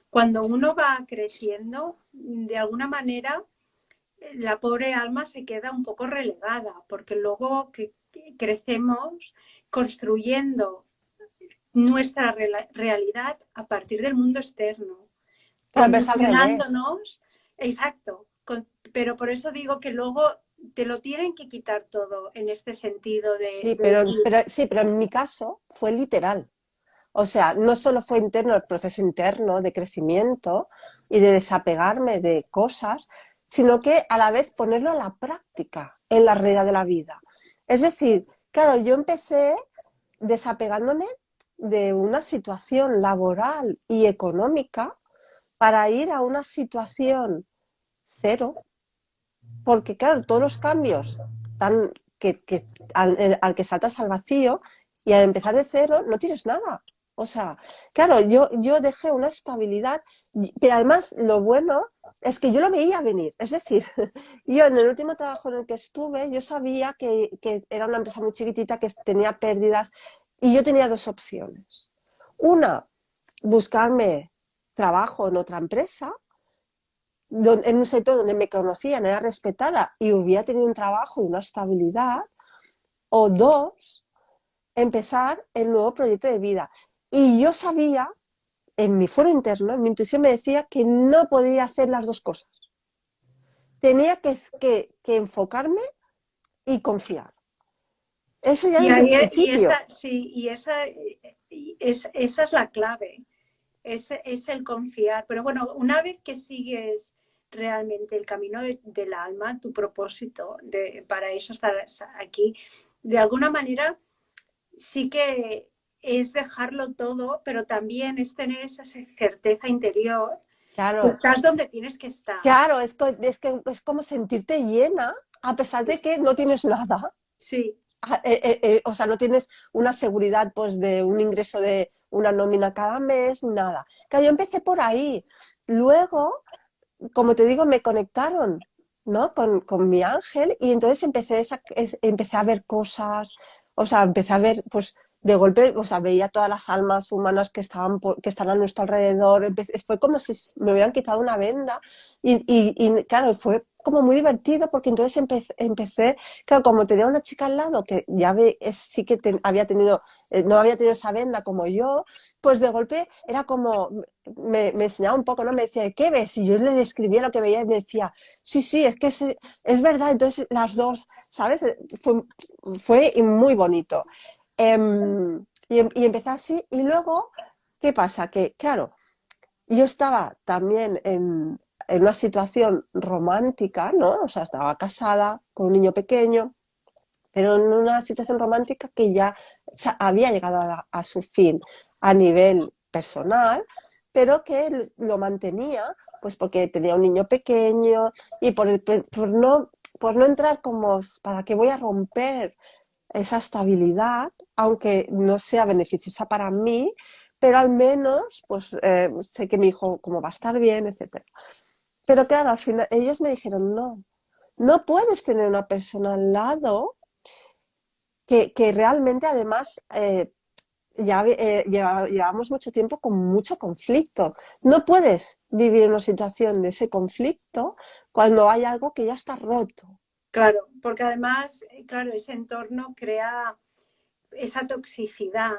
cuando uno va creciendo, de alguna manera, la pobre alma se queda un poco relegada, porque luego que crecemos construyendo nuestra realidad a partir del mundo externo, Claro, pero es al revés. condicionándonos, exacto, pero por eso digo que luego te lo tienen que quitar todo en este sentido Sí, de decir, sí, pero en mi caso fue literal. O sea, no solo fue interno el proceso interno de crecimiento y de desapegarme de cosas, sino que a la vez ponerlo a la práctica en la realidad de la vida. Es decir, claro, yo empecé desapegándome de una situación laboral y económica para ir a una situación cero, porque claro, todos los cambios tan, al que saltas al vacío y al empezar de cero no tienes nada. O sea, claro, yo dejé una estabilidad, pero además lo bueno es que yo lo veía venir. Es decir, yo en el último trabajo en el que estuve, yo sabía que era una empresa muy chiquitita, que tenía pérdidas, y yo tenía dos opciones. Una, buscarme trabajo en otra empresa, en un sector donde me conocían, era respetada y hubiera tenido un trabajo y una estabilidad, o dos, empezar el nuevo proyecto de vida. Y yo sabía, en mi foro interno, en mi intuición me decía que no podía hacer las dos cosas. Tenía que enfocarme y confiar. Eso ya y, desde el ahí, principio. sí, esa es la clave, es el confiar. Pero bueno, una vez que sigues realmente el camino del alma, tu propósito, para eso estás aquí, de alguna manera sí que es dejarlo todo, pero también es tener esa certeza interior que Claro, estás donde tienes que estar. claro, es como sentirte llena a pesar de que no tienes nada. Sí, O sea, no tienes una seguridad pues de un ingreso de una nómina cada mes, nada. Claro, yo empecé por ahí. Luego, como te digo, me conectaron, ¿no? Con mi ángel y entonces empecé a ver cosas, o sea, empecé a ver, pues, de golpe, o sea, veía todas las almas humanas que están a nuestro alrededor. Fue como si me hubieran quitado una venda y claro, fue como muy divertido porque entonces empecé, claro, como tenía una chica al lado que ya sí que había tenido, no había tenido esa venda como yo, pues de golpe era como, me enseñaba un poco, ¿no? Me decía, ¿qué ves? Y yo le describía lo que veía y me decía, sí, sí, es que es verdad. Entonces las dos, ¿sabes? Fue muy bonito. Y empecé así y luego, ¿qué pasa? Que, claro, yo estaba también en una situación romántica, ¿no? O sea, estaba casada con un niño pequeño, pero en una situación romántica que ya había llegado a su fin a nivel personal, pero que él lo mantenía, pues porque tenía un niño pequeño y por no entrar como, ¿para qué voy a romper esa estabilidad, aunque no sea beneficiosa para mí, pero al menos pues sé que mi hijo como va a estar bien, etcétera? Pero claro, al final ellos me dijeron, no, no puedes tener una persona al lado que realmente además llevamos mucho tiempo con mucho conflicto. No puedes vivir una situación de ese conflicto cuando hay algo que ya está roto. claro, porque además, claro, ese entorno crea esa toxicidad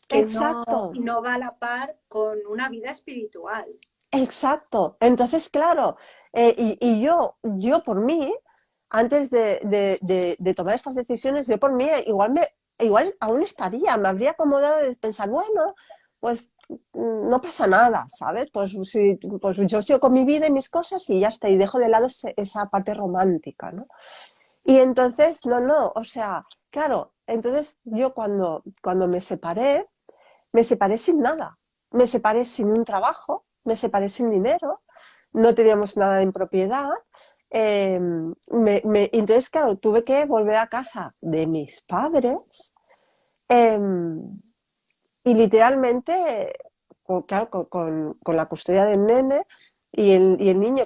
que Exacto, no va a la par con una vida espiritual. exacto. Entonces, claro, y yo por mí, antes de tomar estas decisiones, yo por mí igual aún estaría, me habría acomodado de pensar, bueno, pues no pasa nada, ¿sabes? Pues yo sigo con mi vida y mis cosas y ya está, y dejo de lado esa parte romántica, ¿no? Y entonces, no, o sea, claro, entonces yo cuando me separé sin nada, me separé sin un trabajo, me separé sin dinero, no teníamos nada en propiedad. Entonces, claro, tuve que volver a casa de mis padres eh, y literalmente, claro, con la custodia del nene y el niño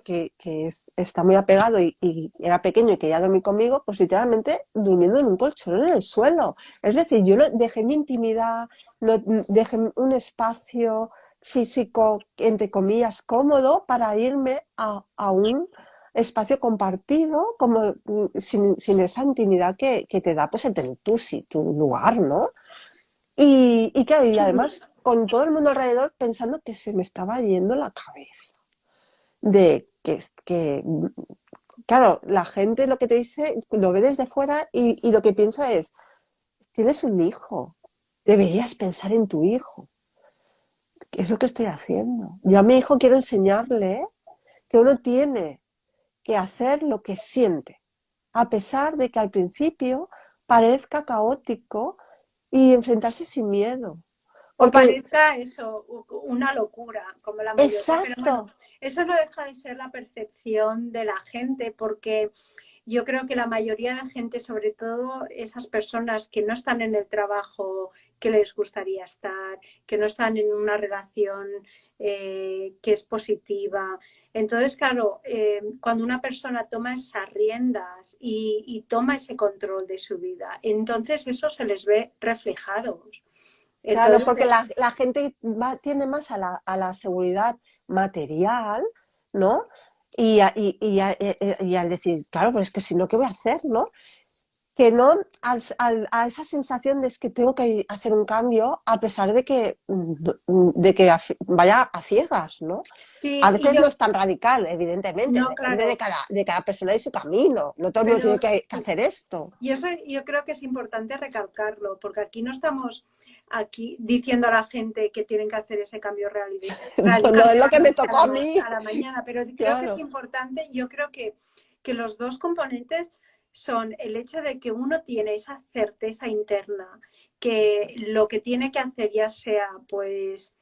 está muy apegado y era pequeño y quería dormir conmigo, pues literalmente durmiendo en un colchón en el suelo. Es decir, yo dejé mi intimidad, no, dejé un espacio, físico, entre comillas, cómodo para irme a un espacio compartido, como sin esa intimidad que te da pues el tener tu lugar, ¿no? Y claro, y además con todo el mundo alrededor pensando que se me estaba yendo la cabeza. De que, claro, la gente lo que te dice, lo ve desde fuera y lo que piensa es, tienes un hijo, deberías pensar en tu hijo. ¿Qué es lo que estoy haciendo? Yo a mi hijo quiero enseñarle que uno tiene que hacer lo que siente, a pesar de que al principio parezca caótico y enfrentarse sin miedo. O Porque, parezca eso, una locura, como la mayoría. Pero exacto, bueno, eso no deja de ser la percepción de la gente, porque yo creo que la mayoría de gente, sobre todo esas personas que no están en el trabajo que les gustaría estar, que no están en una relación que es positiva. Entonces, claro, cuando una persona toma esas riendas y toma ese control de su vida, entonces eso se les ve reflejados. claro, porque Entonces, la gente tiende más a la seguridad material, ¿no? Y al decir, claro, pues es que si no, ¿qué voy a hacer, no? Que no a esa sensación de es que tengo que hacer un cambio a pesar de que vaya a ciegas, ¿no? A sí, y veces yo, no es tan radical, evidentemente, no, depende de claro, cada persona y su camino. No todo el mundo tiene pero que sí. hacer esto. Y eso yo creo que es importante recalcarlo, porque aquí no estamos aquí diciendo a la gente que tienen que hacer ese cambio No, no radical es de lo la que me noche tocó a a mí, la mañana, pero creo que es claro, importante, yo creo que los dos componentes son el hecho de que uno tiene esa certeza interna, que lo que tiene que hacer ya sea pues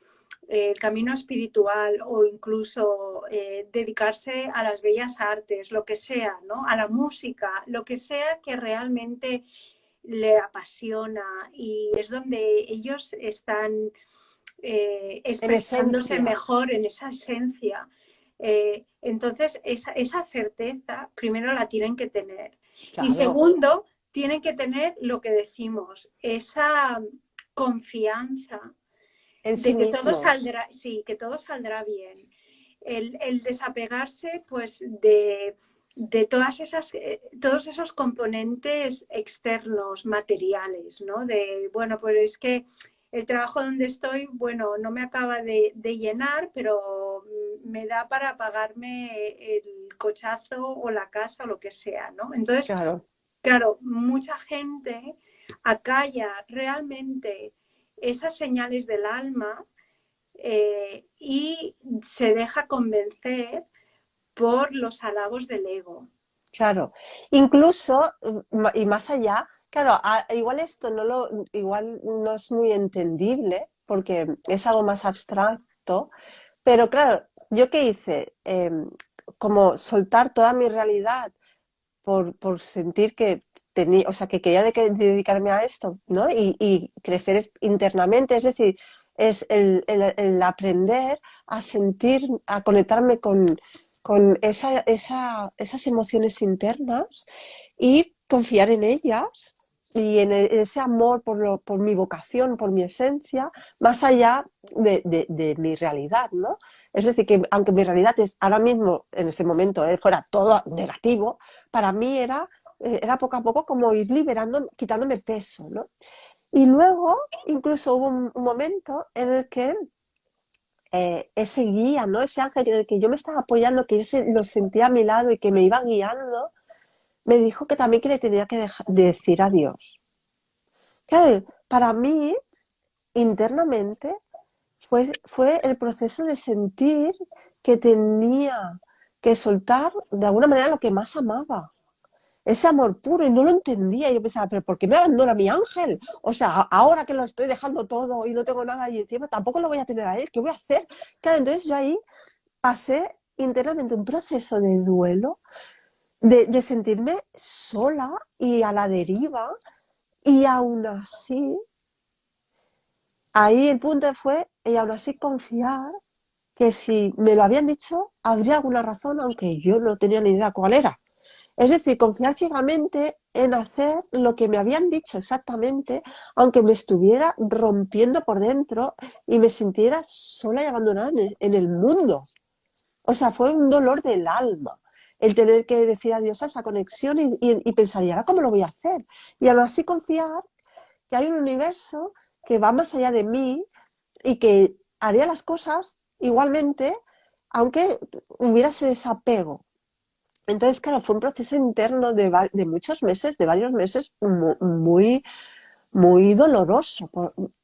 el camino espiritual o incluso dedicarse a las bellas artes, lo que sea, ¿no? A la música, lo que sea que realmente le apasiona y es donde ellos están en expresándose esencia, mejor en esa esencia. Entonces, esa certeza primero la tienen que tener. Y claro, segundo, tienen que tener lo que decimos, esa confianza en de sí que todo mismos. saldrá, sí, que todo saldrá bien. El desapegarse, pues, todas esas, todos esos componentes externos, materiales, ¿no? De, bueno, pues es que el trabajo donde estoy, bueno, no me acaba de llenar, pero me da para pagarme el cochazo o la casa o lo que sea, ¿no? Entonces, Claro. claro, mucha gente acalla realmente esas señales del alma y se deja convencer por los halagos del ego. Claro, incluso, y más allá, claro, igual esto igual no es muy entendible porque es algo más abstracto, pero claro, ¿yo qué hice? Como soltar toda mi realidad por sentir que tenía, o sea, que quería dedicarme a esto, ¿no? Y crecer internamente, es decir, es el aprender a sentir, a conectarme con esas emociones internas y confiar en ellas y en ese amor por mi vocación, por mi esencia, más allá de mi realidad, ¿no? Es decir, que aunque mi realidad es ahora mismo, en este momento, fuera todo negativo, para mí era poco a poco como ir liberando, quitándome peso, ¿no? Y luego incluso hubo un momento en el que ese guía, ¿no? Ese ángel en el que yo me estaba apoyando, que yo lo sentía a mi lado y que me iba guiando, me dijo que también que le tenía que decir adiós. Claro, para mí, internamente, fue el proceso de sentir que tenía que soltar de alguna manera lo que más amaba. Ese amor puro y no lo entendía. Yo pensaba, pero ¿por qué me abandona mi ángel? O sea, ahora que lo estoy dejando todo y no tengo nada ahí encima, tampoco lo voy a tener a él. ¿Qué voy a hacer? Claro, entonces yo ahí pasé internamente un proceso de duelo, de sentirme sola y a la deriva. Y aún así, ahí el punto fue, y aún así confiar que si me lo habían dicho, habría alguna razón, aunque yo no tenía ni idea cuál era. Es decir, confiar ciegamente en hacer lo que me habían dicho exactamente, aunque me estuviera rompiendo por dentro y me sintiera sola y abandonada en el mundo. O sea, fue un dolor del alma el tener que decir adiós a esa conexión y pensar, ¿y ahora cómo lo voy a hacer? Y aún así confiar que hay un universo que va más allá de mí y que haría las cosas igualmente, aunque hubiera ese desapego. Entonces, claro, fue un proceso interno de muchos meses, de varios meses, muy, muy doloroso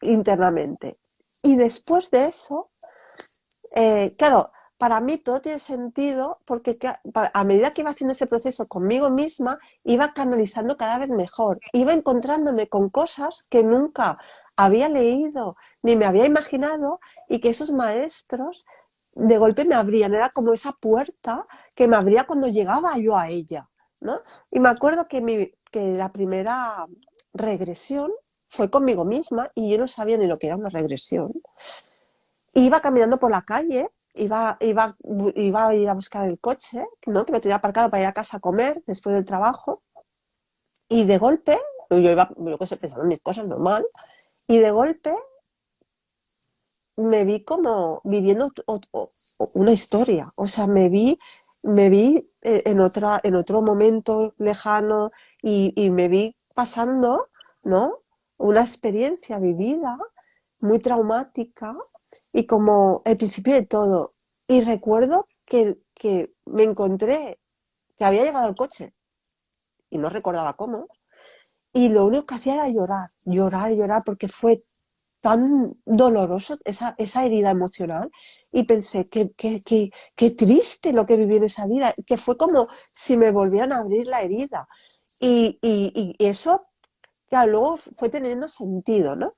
internamente. Y después de eso, claro, para mí todo tiene sentido porque a medida que iba haciendo ese proceso conmigo misma, iba canalizando cada vez mejor, iba encontrándome con cosas que nunca había leído ni me había imaginado y que esos maestros de golpe me abrían, era como esa puerta que me abría cuando llegaba yo a ella, ¿no? Y me acuerdo que la primera regresión fue conmigo misma y yo no sabía ni lo que era una regresión. Iba caminando por la calle, iba a ir a buscar el coche, ¿no? Que lo tenía aparcado para ir a casa a comer después del trabajo, y de golpe, yo iba, yo qué sé, pensando en mis cosas normal, y de golpe me vi como viviendo una historia, o sea, me vi en otro momento lejano y me vi pasando, ¿no? Una experiencia vivida muy traumática y como el principio de todo. Y recuerdo que me encontré que había llegado al coche y no recordaba cómo, y lo único que hacía era llorar, llorar, llorar, porque fue tan doloroso esa herida emocional y pensé qué triste lo que viví en esa vida, que fue como si me volvieran a abrir la herida. Y eso, claro, luego fue teniendo sentido, ¿no?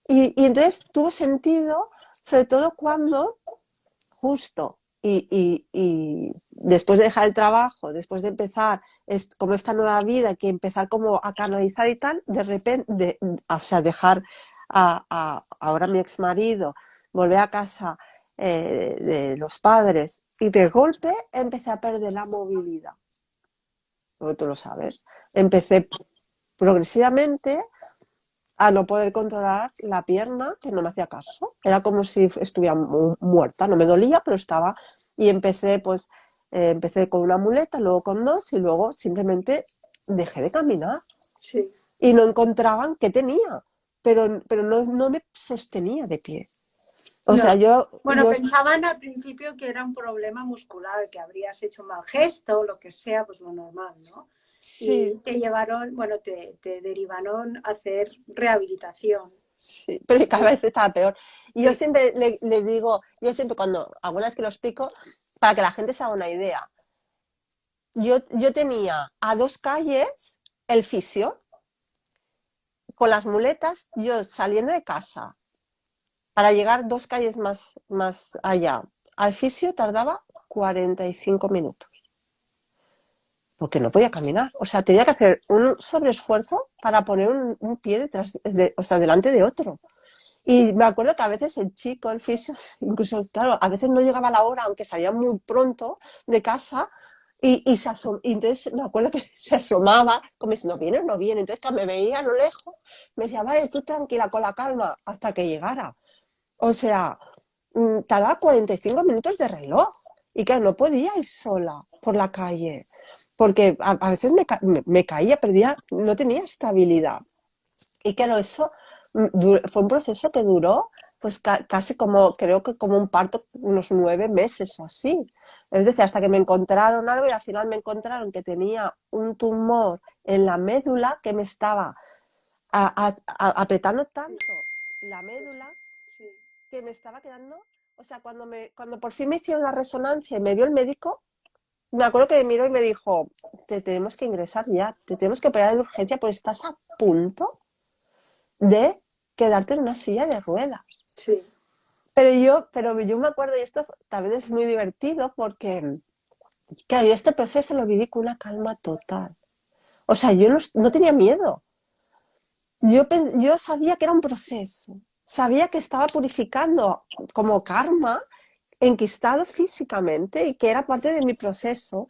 Y entonces tuvo sentido, sobre todo cuando justo y después de dejar el trabajo, después de empezar como esta nueva vida, que empezar como a canalizar y tal, de repente, o sea, dejar ahora mi ex marido, volver a casa de los padres y de golpe empecé a perder la movilidad, porque tú lo sabes. Empecé progresivamente a no poder controlar la pierna, que no me hacía caso. Era como si estuviera muerta, no me dolía, pero estaba. Y empecé, pues, empecé con una muleta, luego con dos, y luego simplemente dejé de caminar. Sí. Y no encontraban qué tenía, pero no me sostenía de pie. O No. sea, Bueno, pensaban al principio que era un problema muscular, que habrías hecho un mal gesto o lo que sea, pues lo normal, ¿no? Y sí, te llevaron, bueno, te derivaron a hacer rehabilitación. sí, pero cada vez estaba peor. Y yo Sí, siempre le digo, yo siempre cuando, alguna vez que lo explico, para que la gente se haga una idea, yo tenía a 2 calles el fisio, con las muletas, yo saliendo de casa para llegar 2 calles más allá al fisio tardaba 45 minutos, porque no podía caminar. O sea, tenía que hacer un sobreesfuerzo para poner un pie detrás, o sea, delante de otro. Y me acuerdo que a veces el chico, el fisio, incluso, claro, a veces no llegaba la hora, aunque salía muy pronto de casa, y entonces me acuerdo que se asomaba, como si no viene o no viene. Entonces, cuando me veía a lo lejos, me decía, vale, tú tranquila, con la calma, hasta que llegara. O sea, tardaba 45 minutos de reloj. Y claro, no podía ir sola por la calle, porque a veces me caía, perdía, no tenía estabilidad. Y claro, eso fue un proceso que duró pues casi como, creo que como un parto, unos 9 meses o así. Es decir, hasta que me encontraron algo y al final me encontraron que tenía un tumor en la médula que me estaba apretando tanto la médula sí. que me estaba quedando, o sea, cuando por fin me hicieron la resonancia y me vio el médico, me acuerdo que me miró y me dijo, te tenemos que ingresar ya, te tenemos que operar en urgencia porque estás a punto de quedarte en una silla de ruedas. Sí. Pero yo me acuerdo, y esto también es muy divertido porque, claro, yo este proceso lo viví con una calma total. O sea, yo no tenía miedo. Yo sabía que era un proceso. Sabía que estaba purificando como karma enquistado físicamente y que era parte de mi proceso.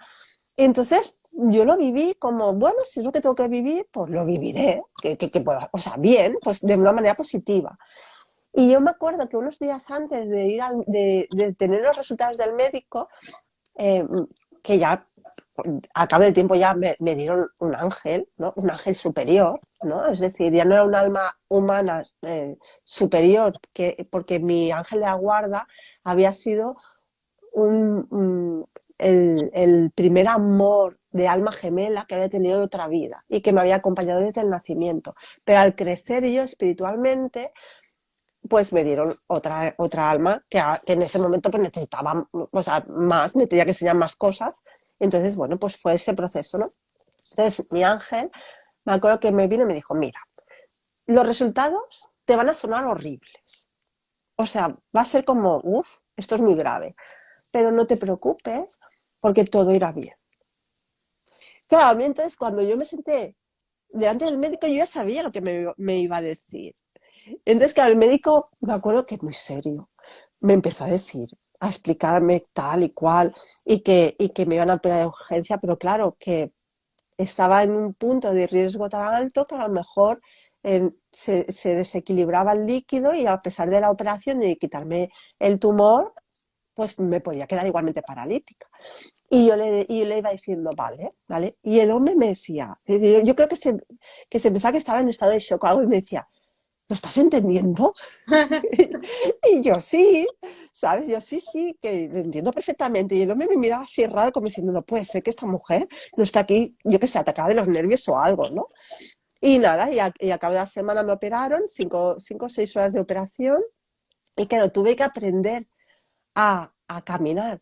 Entonces yo lo viví como, bueno, si es lo que tengo que vivir, pues lo viviré, o sea, bien, pues de una manera positiva. Y yo me acuerdo que unos días antes de de tener los resultados del médico, eh, que ya al cabo del tiempo ya me dieron un ángel, ¿no? Un ángel superior, ¿no? Es decir, ya no era un alma humana superior, porque mi ángel de la guarda había sido el primer amor de alma gemela que había tenido de otra vida y que me había acompañado desde el nacimiento. Pero al crecer yo espiritualmente, pues me dieron otra alma que en ese momento pues necesitaba, o sea, más, me tenía que enseñar más cosas. Entonces, bueno, pues fue ese proceso, ¿no? Entonces, mi ángel, me acuerdo que me vino y me dijo, mira, los resultados te van a sonar horribles. O sea, va a ser como, uff, esto es muy grave. Pero no te preocupes porque todo irá bien. Claro, a mí entonces cuando yo me senté delante del médico, yo ya sabía lo que me iba a decir. Entonces, claro, el médico, me acuerdo que muy serio, me empezó a decir, a explicarme tal y cual, y que me iban a operar de urgencia, pero claro, que estaba en un punto de riesgo tan alto que a lo mejor se desequilibraba el líquido y a pesar de la operación de quitarme el tumor, pues me podía quedar igualmente paralítica. Y yo le iba diciendo, vale, vale. Y el hombre me decía, yo creo que se pensaba que estaba en estado de shock o algo, y me decía, ¿lo estás entendiendo? Y yo sí, ¿sabes? Yo sí, sí, que lo entiendo perfectamente. Y el hombre me miraba así raro, como diciendo, no puede ser que esta mujer no está aquí, yo que sé, atacada de los nervios o algo, ¿no? Y nada, y a cabo de la semana me operaron, 5 o 6 horas de operación, y claro, tuve que aprender a caminar.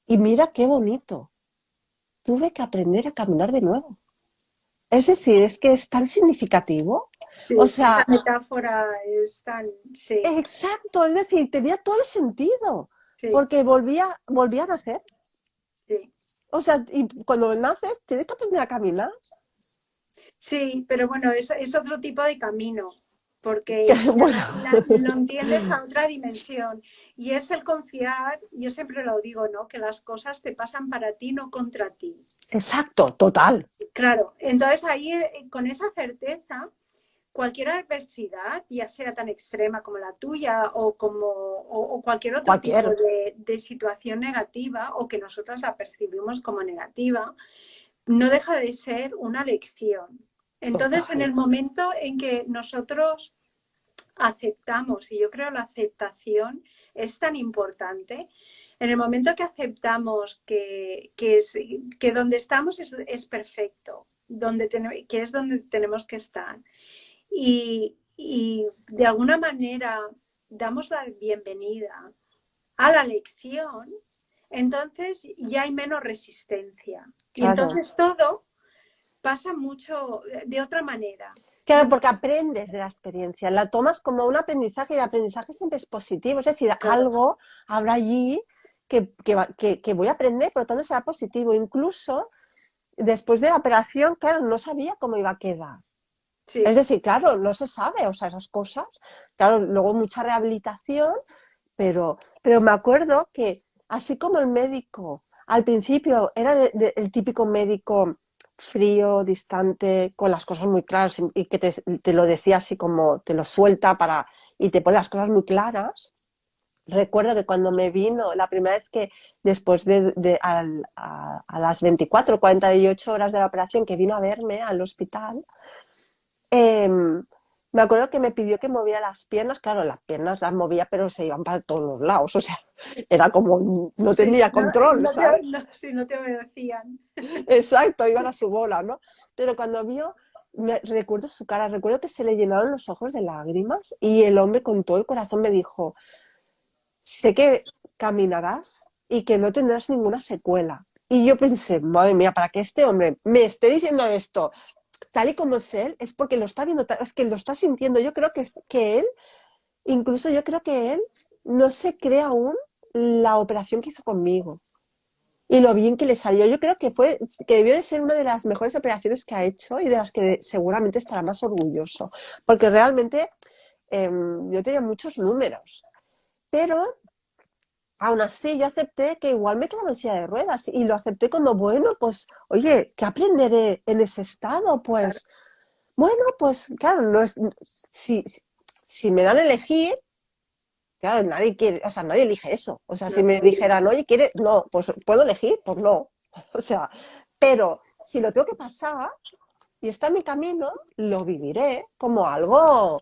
Y mira qué bonito, tuve que aprender a caminar de nuevo. Es decir, es que es tan significativo. O Sí, esa sea, metáfora es tan, sí, exacto, es decir, tenía todo el sentido, sí, porque volvía a nacer. sí. O sea, y cuando naces tienes que aprender a caminar. Sí, pero bueno, es otro tipo de camino, Que, porque ya bueno, lo entiendes a otra dimensión. Y es el confiar, yo siempre lo digo, ¿no? Que las cosas te pasan para ti, no contra ti. exacto, total. Claro, entonces ahí con esa certeza, cualquier adversidad, ya sea tan extrema como la tuya o cualquier otro tipo Cualquier, de situación negativa o que nosotros la percibimos como negativa, no deja de ser una lección. Entonces, en total. el momento en que nosotros aceptamos, y yo creo la aceptación es tan importante, en el momento que aceptamos que donde estamos es perfecto, que es donde tenemos que estar, y de alguna manera damos la bienvenida a la lección, entonces ya hay menos resistencia. Y Claro. entonces todo pasa mucho de otra manera. Claro, porque aprendes de la experiencia, la tomas como un aprendizaje y el aprendizaje siempre es positivo. Es decir, Claro, algo habrá allí que voy a aprender, por lo tanto será positivo. Incluso después de la operación, claro, no sabía cómo iba a quedar. Es sí, decir, claro, no se sabe, o sea, esas cosas. Claro, luego mucha rehabilitación, pero me acuerdo que así como el médico al principio era el típico médico frío, distante, con las cosas muy claras y que te lo decía así como te lo suelta y te pone las cosas muy claras. Recuerdo que cuando me vino, la primera vez que después a las 24, 48 horas de la operación que vino a verme al hospital, eh, me acuerdo que me pidió que moviera las piernas. Claro, las piernas las movía, pero se iban para todos los lados. O sea, era como, no sí, tenía control, ¿sabes? sí, no te obedecían. Exacto, iban a su bola, ¿no? Pero cuando vio, recuerdo su cara, recuerdo que se le llenaron los ojos de lágrimas y el hombre con todo el corazón me dijo, sé que caminarás y que no tendrás ninguna secuela. Y yo pensé, madre mía, para que este hombre me esté diciendo esto tal y como es él, es porque lo está viendo, es que lo está sintiendo. Yo creo que él, incluso yo creo que él no se cree aún la operación que hizo conmigo y lo bien que le salió. Yo creo que debió de ser una de las mejores operaciones que ha hecho y de las que seguramente estará más orgulloso, porque realmente yo tenía muchos números, pero aún así yo acepté que igual me quedaba en silla de ruedas y lo acepté como, bueno, pues, oye, ¿qué aprenderé en ese estado? Claro, Pues, bueno, pues, claro, no es, si, si me dan a elegir, claro, nadie quiere, o sea, nadie elige eso. O sea, si no, me dijeran, oye, ¿quieres? No, pues, ¿puedo elegir? Pues no. O sea, pero si lo tengo que pasar y está en mi camino, lo viviré como algo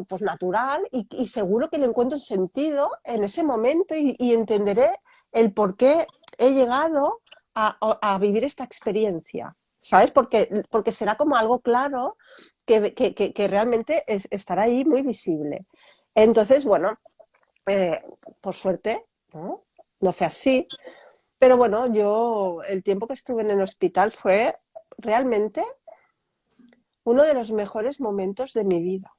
pues natural y seguro que le encuentro sentido en ese momento y entenderé el por qué he llegado a vivir esta experiencia, ¿sabes? Porque será como algo claro que realmente estará ahí muy visible. Entonces, bueno, eh, por suerte, ¿no? No fue así, pero bueno, yo el tiempo que estuve en el hospital fue realmente uno de los mejores momentos de mi vida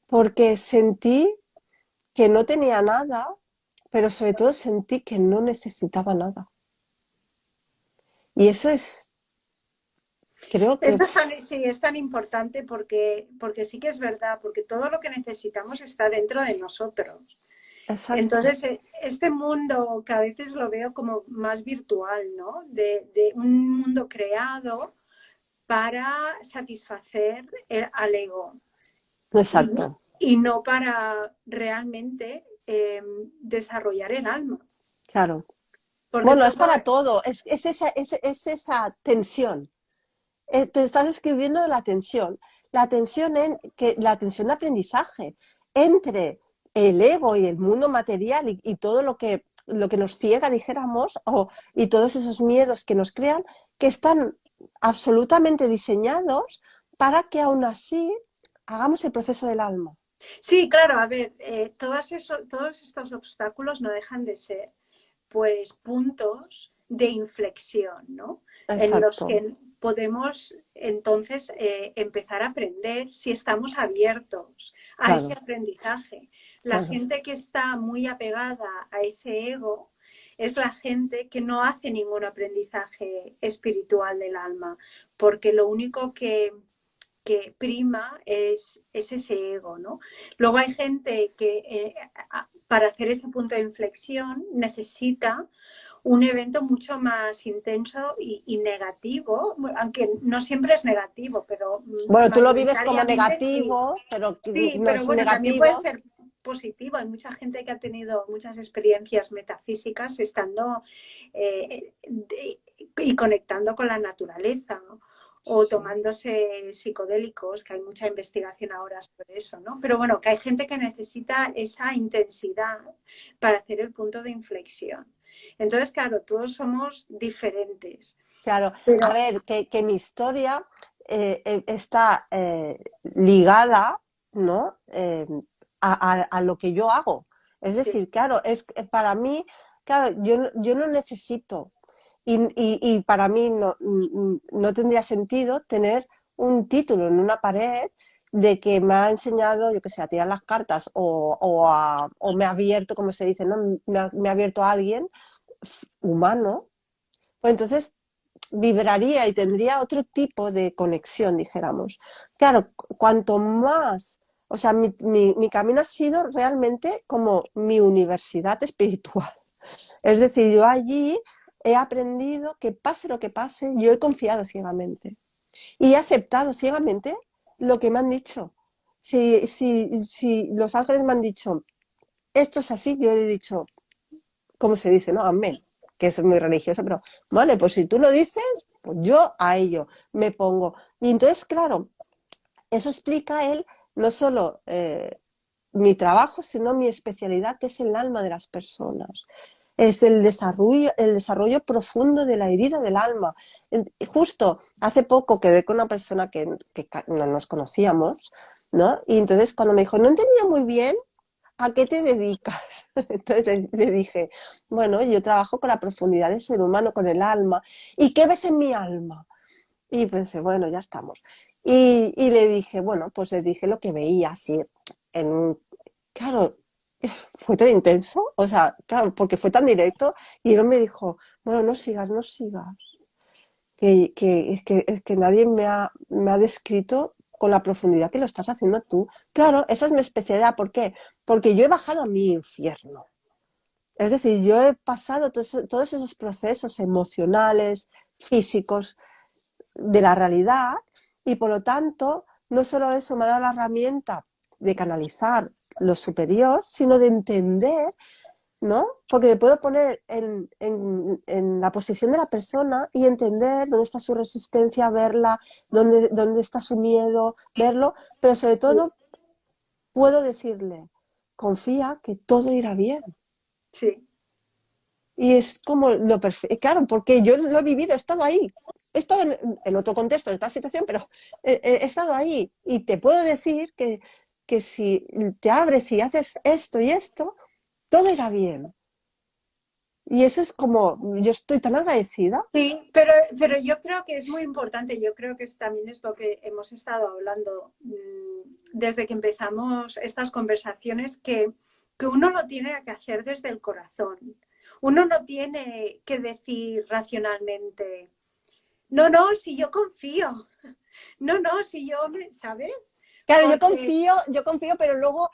porque sentí que no tenía nada, pero sobre todo sentí que no necesitaba nada. Y eso es, creo que, eso es tan, sí, es tan importante porque sí que es verdad, porque todo lo que necesitamos está dentro de nosotros. exacto, Entonces, este mundo que a veces lo veo como más virtual, ¿no? De un mundo creado para satisfacer al ego y, exacto, y no para realmente desarrollar el alma. claro. Porque Bueno, es todo, para todo, es esa tensión. Te estás escribiendo de la tensión la tensión de aprendizaje entre el ego y el mundo material y todo lo que nos ciega, dijéramos, y todos esos miedos que nos crean, que están absolutamente diseñados para que aún así hagamos el proceso del alma. sí, claro, a ver, todos estos obstáculos no dejan de ser pues puntos de inflexión, ¿no? En los Exacto, que podemos entonces empezar a aprender si estamos abiertos a ese claro, aprendizaje. La claro, gente que está muy apegada a ese ego es la gente que no hace ningún aprendizaje espiritual del alma, porque lo único que prima es ese ego, ¿no? Luego hay gente que para hacer ese punto de inflexión necesita un evento mucho más intenso y negativo, aunque no siempre es negativo, pero bueno, tú lo vives como mayoritariamente sí. negativo, pero Sí, no pero es bueno, también puede negativo. ser positivo. Hay mucha gente que ha tenido muchas experiencias metafísicas estando y conectando con la naturaleza, ¿no? O Sí. tomándose psicodélicos, que hay mucha investigación ahora sobre eso, ¿no? Pero bueno, que hay gente que necesita esa intensidad para hacer el punto de inflexión. Entonces, claro, todos somos diferentes, Claro, a pero ver, que mi historia está ligada, ¿no? A lo que yo hago. Es sí, decir, claro, para mí, claro, yo no necesito y para mí no tendría sentido tener un título en una pared de que me ha enseñado, yo que sé, a tirar las cartas o me ha abierto, como se dice, ¿no? Me ha abierto a alguien humano. Pues entonces vibraría y tendría otro tipo de conexión, dijéramos. Claro, cuanto más, o sea, mi camino ha sido realmente como mi universidad espiritual. Es decir, yo allí he aprendido que pase lo que pase, yo he confiado ciegamente y he aceptado ciegamente lo que me han dicho. Si los ángeles me han dicho, esto es así, yo he dicho, ¿cómo se dice? ¿No? Amén, que es muy religioso, pero vale, pues si tú lo dices, pues yo a ello me pongo. Y entonces, claro, eso explica él no solo mi trabajo, sino mi especialidad, que es el alma de las personas. Es el desarrollo profundo de la herida del alma. Justo hace poco quedé con una persona que no nos conocíamos, ¿no? Y entonces cuando me dijo, no entendía muy bien ¿a qué te dedicas? Entonces le dije, bueno, yo trabajo con la profundidad del ser humano, con el alma. ¿Y qué ves en mi alma? Y pensé, bueno, ya estamos. Y le dije, bueno, pues le dije lo que veía, así, claro, fue tan intenso, o sea, claro, porque fue tan directo, y él me dijo, bueno, no sigas, no sigas, es que nadie me ha descrito con la profundidad que lo estás haciendo tú. Claro, esa es mi especialidad. ¿Por qué? Porque yo he bajado a mi infierno. Es decir, yo he pasado todos esos procesos emocionales, físicos, de la realidad y por lo tanto, no solo eso me ha dado la herramienta de canalizar lo superior, sino de entender, ¿no? Porque me puedo poner en la posición de la persona y entender dónde está su resistencia, verla, dónde está su miedo, verlo, pero sobre todo puedo decirle, confía que todo irá bien. Sí. Y es como lo perfecto. Claro, porque yo lo he vivido, he estado ahí. He estado en otro contexto, en otra situación, pero he estado ahí. Y te puedo decir que si te abres y haces esto y esto, todo irá bien. Y eso es como, yo estoy tan agradecida. Sí, pero yo creo que es muy importante, yo creo que también es lo que hemos estado hablando desde que empezamos estas conversaciones, que uno lo tiene que hacer desde el corazón. Uno no tiene que decir racionalmente, no, no, si yo confío, no, no, si yo, ¿sabes? Claro, Porque yo confío, pero luego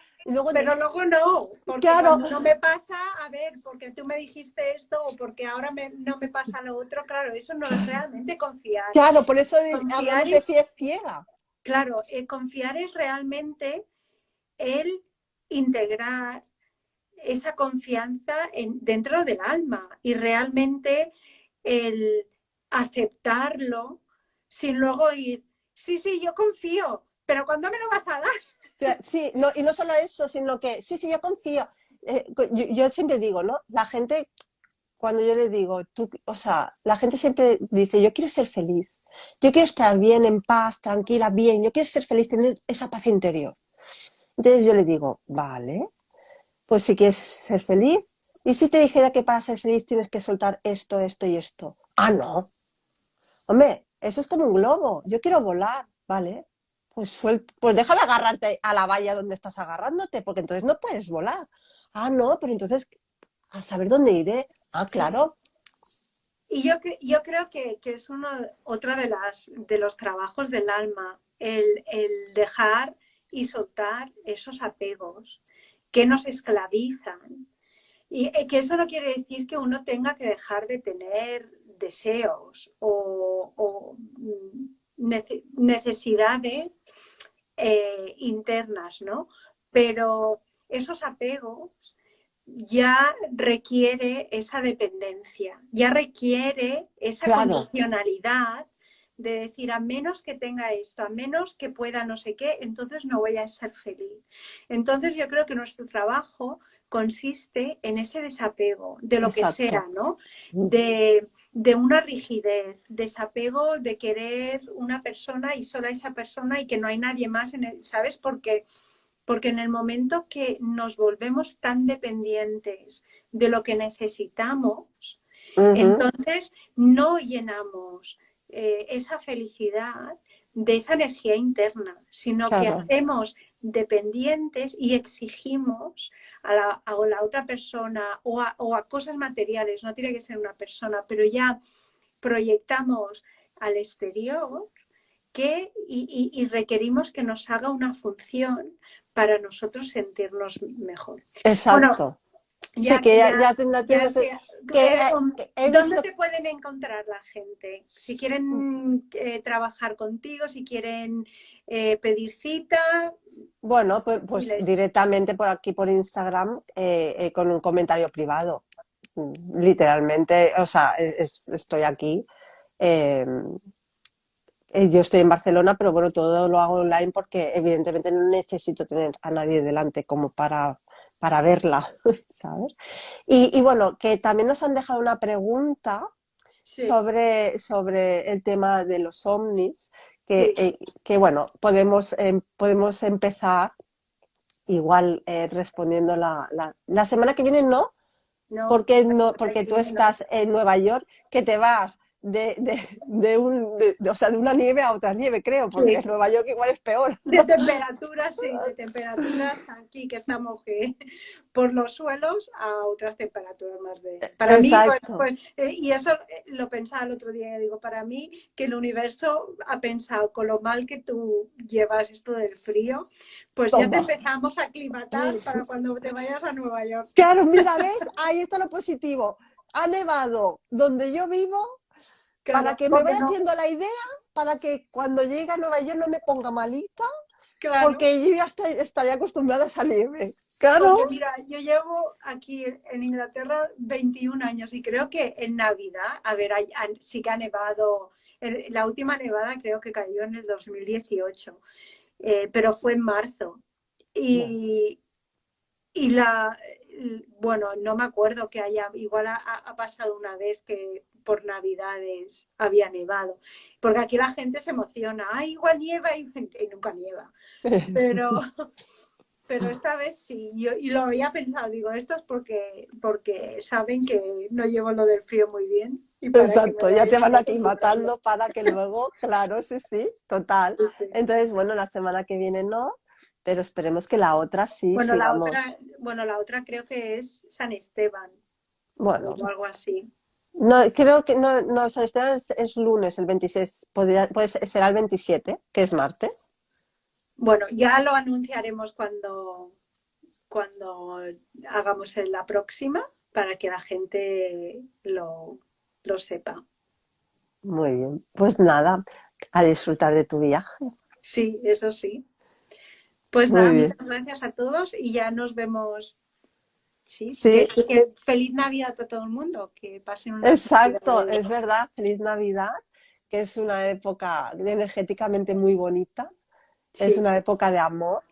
pero luego no, porque claro, cuando no me pasa, a ver, porque tú me dijiste esto o porque ahora no me pasa lo otro, claro, eso no es realmente confiar. claro, por eso Confiar hablamos de es, fe ciega. claro, confiar es realmente el integrar esa confianza dentro del alma y realmente el aceptarlo sin luego ir, sí, sí, yo confío, pero ¿cuándo me lo vas a dar? Sí, no, y no solo eso, sino que sí, sí, yo confío. Yo siempre digo, ¿no? La gente, cuando yo le digo, tú, o sea, la gente siempre dice, yo quiero ser feliz, yo quiero estar bien, en paz, tranquila, bien, yo quiero ser feliz, tener esa paz interior. Entonces yo le digo, vale, pues si quieres ser feliz, y si te dijera que para ser feliz tienes que soltar esto, esto y esto. Ah, no. Hombre, eso es como un globo. Yo quiero volar, ¿vale? Pues deja de agarrarte a la valla donde estás agarrándote, porque entonces no puedes volar. Ah, no, pero entonces, a saber dónde iré. Ah, Sí. claro, Y yo creo que es otro de los trabajos del alma, el dejar y soltar esos apegos que nos esclavizan. Y que eso no quiere decir que uno tenga que dejar de tener deseos o necesidades internas, ¿no? Pero esos apegos ya requiere esa dependencia, ya requiere esa claro, condicionalidad de decir, a menos que tenga esto, a menos que pueda no sé qué, entonces no voy a ser feliz. Entonces yo creo que nuestro trabajo consiste en ese desapego de lo que sea, exacto. ¿no? De una rigidez, desapego de querer una persona y solo a esa persona y que no hay nadie más en el, ¿sabes? Porque en el momento que nos volvemos tan dependientes de lo que necesitamos, Ujú, entonces no llenamos esa felicidad de esa energía interna, sino que claro, hacemos dependientes y exigimos a la otra persona o a cosas materiales, no tiene que ser una persona, pero ya proyectamos al exterior y requerimos que nos haga una función para nosotros sentirnos mejor. Bueno, exacto. Sí, ya, que ya, tenemos ya que, que he ¿dónde visto, te pueden encontrar la gente? Si quieren trabajar contigo, si quieren pedir cita, bueno, pues diles. directamente por aquí por Instagram con un comentario privado. Literalmente, o sea, estoy aquí. eh, yo estoy en Barcelona, pero bueno, todo lo hago online porque evidentemente no necesito tener a nadie delante como para verla, ¿sabes? Y bueno, que también nos han dejado una pregunta Sí, sobre el tema de los ovnis, sí, que bueno, podemos empezar igual respondiendo la semana que viene, ¿no? no, Porque la no, semana porque que tú viene no. estás en Nueva York, que te vas o sea, de una nieve a otra nieve, creo, porque Sí. en Nueva York igual es peor. De temperaturas, sí, de temperaturas aquí que estamos por los suelos a otras temperaturas más de... Para mí, Exacto. y eso lo pensaba el otro día, digo, para mí que el universo ha pensado con lo mal que tú llevas esto del frío, pues ya te Toma. empezamos a aclimatar para cuando te vayas a Nueva York. Claro, mira, ¿ves? Ahí está lo positivo. Ha nevado donde yo vivo para Claro, que me porque vaya no, haciendo la idea, para que cuando llegue a Nueva York no me ponga malita, claro. porque yo ya estaría acostumbrada a esa nieve. Claro. Porque mira, yo llevo aquí en Inglaterra 21 años y creo que en Navidad, a ver, sí que ha nevado, la última nevada creo que cayó en el 2018, pero fue en marzo. Bueno, Y, bueno, no me acuerdo que haya, igual ha pasado una vez que por Navidades había nevado, porque aquí la gente se emociona, ah, igual nieva y nunca nieva, pero... Pero esta vez sí, y lo había pensado, digo, esto es porque saben que no llevo lo del frío muy bien y para que me exacto, ya te vaya van acostumbrando. aclimatando para que luego, claro, sí, sí, total. Sí, sí. Entonces, bueno, la semana que viene no, pero esperemos que la otra sí sigamos. Bueno, la otra creo que es San Esteban Bueno, o algo así. no, creo que no, no, San Esteban es lunes, el 26, pues será el 27, que es martes. Bueno, ya lo anunciaremos cuando hagamos en la próxima para que la gente lo sepa. Muy bien, pues nada, a disfrutar de tu viaje. Sí, eso sí. Pues Muy nada, bien. muchas gracias a todos y ya nos vemos. Sí, Sí, que feliz Navidad a todo el mundo, que pasen unas exacto, Navidades. es verdad. Feliz Navidad, que es una época energéticamente muy bonita, es Sí, una época de amor,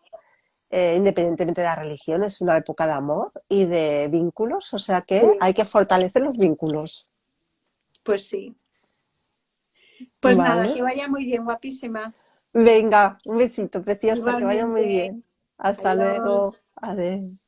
independientemente de la religión, es una época de amor y de vínculos, o sea que sí, hay que fortalecer los vínculos. pues sí. Pues nada, Vale. que vaya muy bien, guapísima. Venga, un besito, preciosa, que vaya muy Igualmente, bien. Hasta adiós. luego. Adiós.